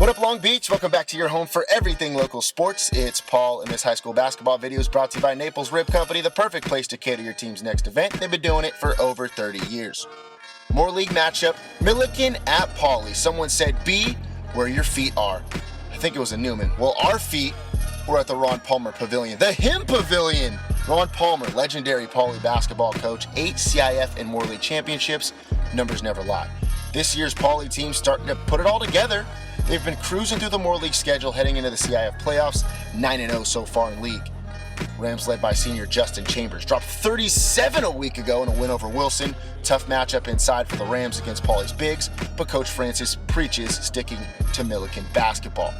What up, Long Beach? Welcome back to your home for everything local sports. It's Paul, and this high school basketball video is brought to you by Naples Rib Company, the perfect place to cater your team's next event. They've been doing it for over 30 years. More league matchup, Millikan at Pauley. Someone said, be where your feet are. I think it was a Newman. Well, our feet were at the Ron Palmer Pavilion, the Him Pavilion. Ron Palmer, legendary Pauley basketball coach, 8 CIF and more league championships. Numbers never lie. This year's Pauley team starting to put it all together. They've been cruising through the Moore League schedule heading into the CIF playoffs, 9-0 so far in league. Rams led by senior Justin Chambers dropped 37 a week ago in a win over Wilson. Tough matchup inside for the Rams against Pauley's bigs, but Coach Francis preaches sticking to Millikan basketball.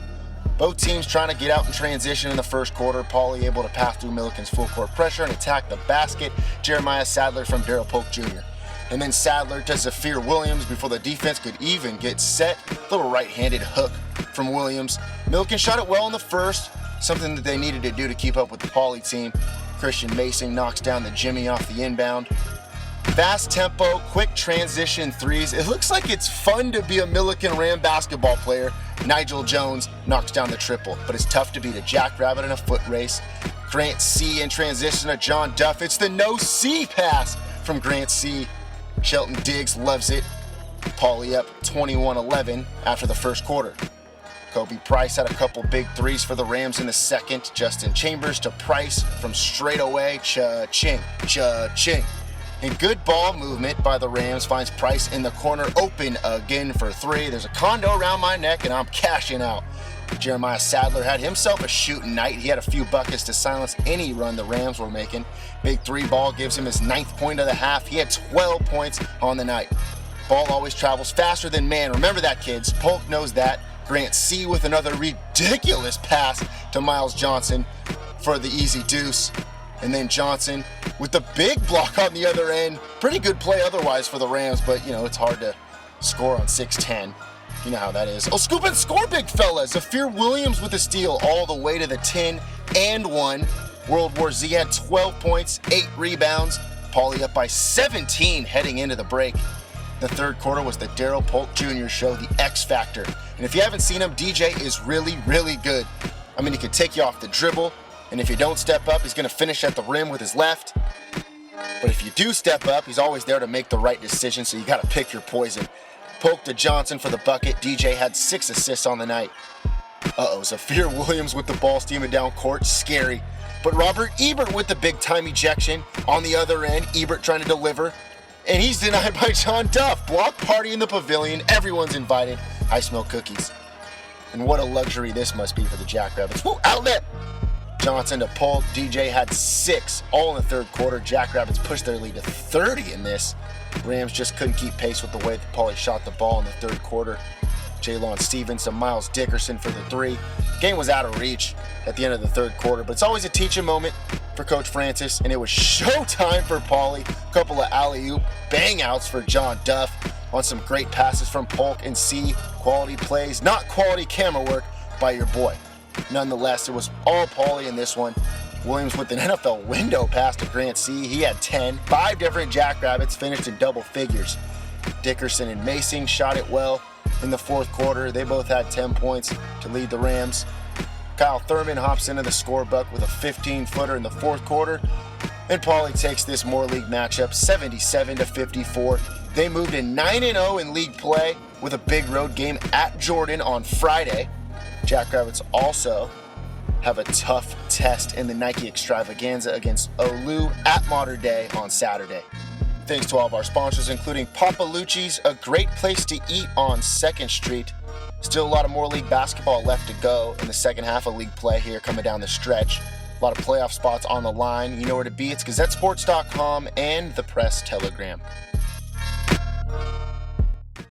Both teams trying to get out in transition in the first quarter. Pauley able to pass through Millikan's full court pressure and attack the basket. Jeremiah Sadler from Darryl Polk Jr. And then Sadler to Zafir Williams before the defense could even get set. Little right-handed hook from Williams. Millikan shot it well in the first, something that they needed to do to keep up with the Pauley team. Christian Mason knocks down the Jimmy off the inbound. Fast tempo, quick transition threes. It looks like it's fun to be a Millikan Ram basketball player. Nigel Jones knocks down the triple, but it's tough to beat a Jackrabbit in a foot race. Grant C in transition to John Duff. It's the no-C pass from Grant C. Shelton Diggs loves it. Pauley up 21-11 after the first quarter. Kobe Price had a couple big threes for the Rams in the second. Justin Chambers to Price from straight away. Cha-ching, cha-ching. And good ball movement by the Rams finds Price in the corner, open again for three. There's a condo around my neck and I'm cashing out. Jeremiah Sadler had himself a shooting night. He had a few buckets to silence any run the Rams were making. Big three ball gives him his 9th point of the half. He had 12 points on the night. Ball always travels faster than man. Remember that, kids. Polk knows that. Grant C with another ridiculous pass to Miles Johnson for the easy deuce. And then Johnson with the big block on the other end. Pretty good play otherwise for the Rams, but, it's hard to score on 6'10". You know how that is. Oh, scoop and score, big fella. Zafir Williams with a steal all the way to the 10-1. World War Z had 12 points, 8 rebounds. Pauley up by 17 heading into the break. The third quarter was the Darryl Polk Jr. show, the X Factor. And if you haven't seen him, DJ is really, really good. I mean, he can take you off the dribble, and if you don't step up, he's going to finish at the rim with his left. But if you do step up, he's always there to make the right decision, so you got to pick your poison. Polk to Johnson for the bucket. DJ had 6 assists on the night. Zafir Williams with the ball steaming down court. Scary. But Robert Ebert with the big-time ejection. On the other end, Ebert trying to deliver. And he's denied by John Duff. Block party in the pavilion. Everyone's invited. I smell cookies. And what a luxury this must be for the Jackrabbits. Woo, outlet! Johnson to Polk. DJ had 6 all in the third quarter. Jackrabbits pushed their lead to 30 in this. Rams just couldn't keep pace with the way that Pauley shot the ball in the third quarter. Jalon Stevens to Miles Dickerson for the 3. Game was out of reach at the end of the third quarter, but it's always a teaching moment for Coach Francis, and it was showtime for Pauley. A couple of alley-oop bang-outs for John Duff on some great passes from Polk and C. Quality plays, not quality camera work by your boy. Nonetheless, it was all Pauley in this one. Williams with an NFL window pass to Grant C. He had 10. 5 different Jackrabbits finished in double figures. Dickerson and Mason shot it well in the fourth quarter. They both had 10 points to lead the Rams. Kyle Thurman hops into the scorebook with a 15-footer in the fourth quarter. And Pauley takes this Moore League matchup 77-54. They moved to 9-0 in league play with a big road game at Jordan on Friday. Jackrabbits also have a tough test in the Nike Extravaganza against Olu at Modern Day on Saturday. Thanks to all of our sponsors, including Papa Lucci's, a great place to eat on 2nd Street. Still a lot of Moore League basketball left to go in the second half of league play here coming down the stretch. A lot of playoff spots on the line. You know where to be. It's GazetteSports.com and the Press Telegram.